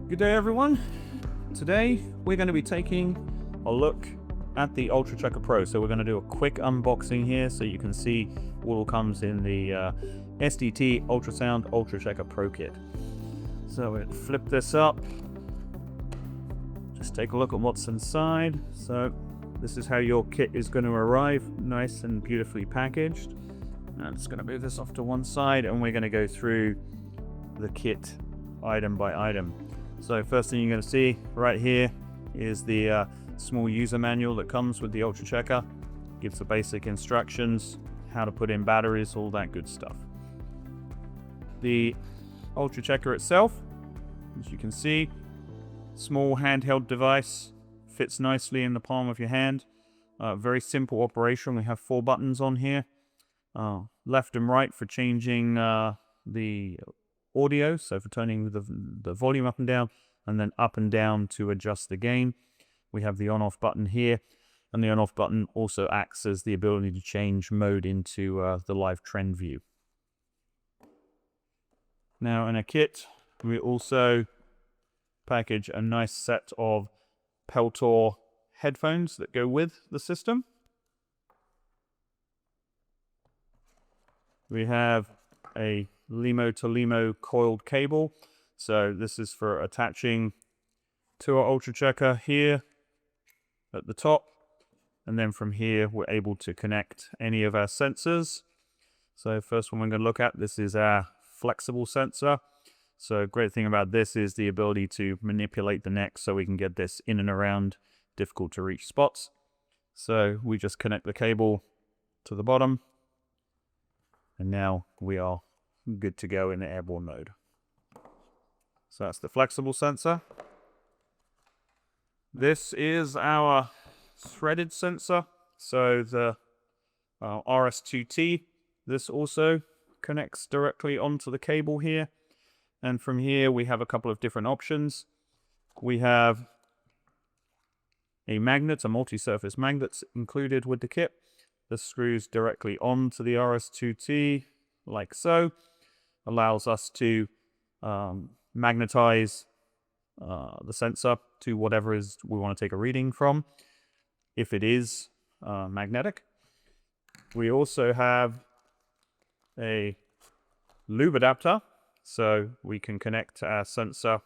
Good day everyone. Today we're going to be taking a look at the ULTRAChecker Pro. So we're going to do a quick unboxing here so you can see what comes in the SDT Ultrasound ULTRAChecker Pro kit. So we'll flip this up, just take a look at what's inside. So this is how your kit is going to arrive, nice and beautifully packaged. I'm just going to move this off to one side and we're going to go through the kit item by item. So first thing you're going to see right here is the small user manual that comes with the ULTRAChecker. Gives the basic instructions, how to put in batteries, all that good stuff. The ULTRAChecker itself, as you can see, small handheld device, fits nicely in the palm of your hand. Very simple operation. We have 4 buttons on here, left and right for changing the audio, so for turning the volume up and down, and then up and down to adjust the gain. We have the on-off button here, and the on-off button also acts as the ability to change mode into the live trend view. Now in a kit, we also package a nice set of Peltor headphones that go with the system. We have a LEMO to LEMO coiled cable. So this is for attaching to our ULTRAChecker here at the top. And then from here, we're able to connect any of our sensors. So first one we're going to look at, this is our flexible sensor. So great thing about this is the ability to manipulate the neck so we can get this in and around difficult to reach spots. So we just connect the cable to the bottom. And now we are good to go in the airborne mode. So that's the flexible sensor. This is our threaded sensor. So the RS2T, this also connects directly onto the cable here. And from here we have a couple of different options. We have a magnet, a multi-surface magnet included with the kit. This screws directly onto the RS2T like so. Allows us to magnetize the sensor to whatever is we want to take a reading from, if it is magnetic. We also have a lube adapter, so we can connect our sensor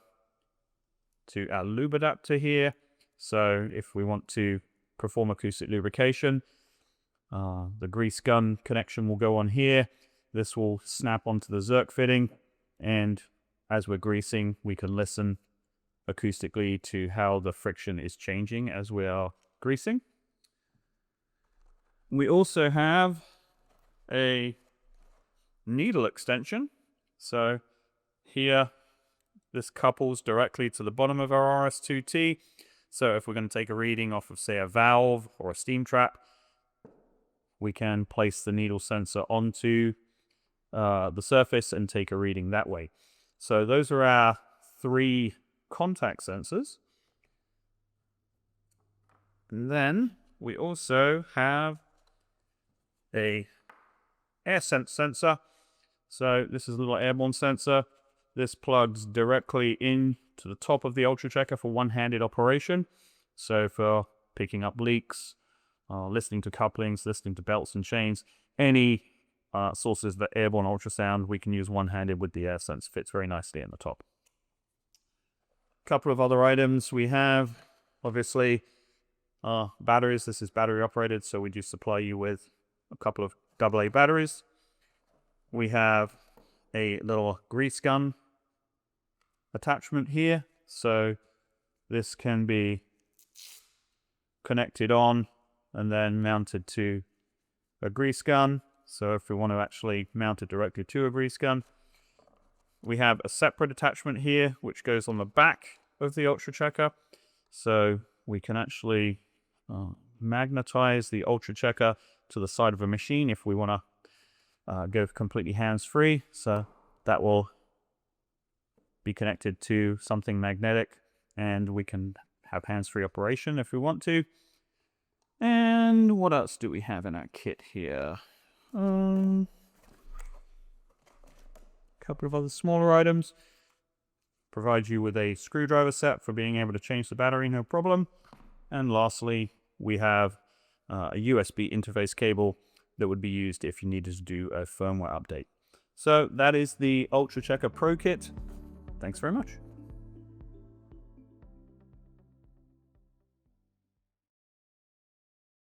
to our lube adapter here. So if we want to perform acoustic lubrication, the grease gun connection will go on here. This will snap onto the Zerk fitting, and as we're greasing, we can listen acoustically to how the friction is changing as we are greasing. We also have a needle extension. So here, this couples directly to the bottom of our RS2T. So if we're going to take a reading off of, say, a valve or a steam trap, we can place the needle sensor onto the surface and take a reading that way. So those are our 3 contact sensors. And then we also have a air sense sensor. So this is a little airborne sensor. This plugs directly into the top of the ULTRAChecker for one-handed operation. So for picking up leaks, listening to couplings, listening to belts and chains, any sources of airborne ultrasound, we can use one-handed with the air sense. Fits very nicely in the top. A couple of other items we have, obviously, batteries. This is battery operated, so we do supply you with a couple of AA batteries. We have a little grease gun attachment here, so this can be connected on and then mounted to a grease gun. So if we want to actually mount it directly to a grease gun. We have a separate attachment here, which goes on the back of the ULTRAChecker. So we can actually magnetize the ULTRAChecker to the side of a machine if we want to go completely hands-free. So that will be connected to something magnetic, and we can have hands-free operation if we want to. And what else do we have in our kit here? Couple of other smaller items. provides you with a screwdriver set for being able to change the battery, no problem. And lastly, we have a USB interface cable that would be used if you needed to do a firmware update. So that is the ULTRAChecker Pro kit. Thanks very much.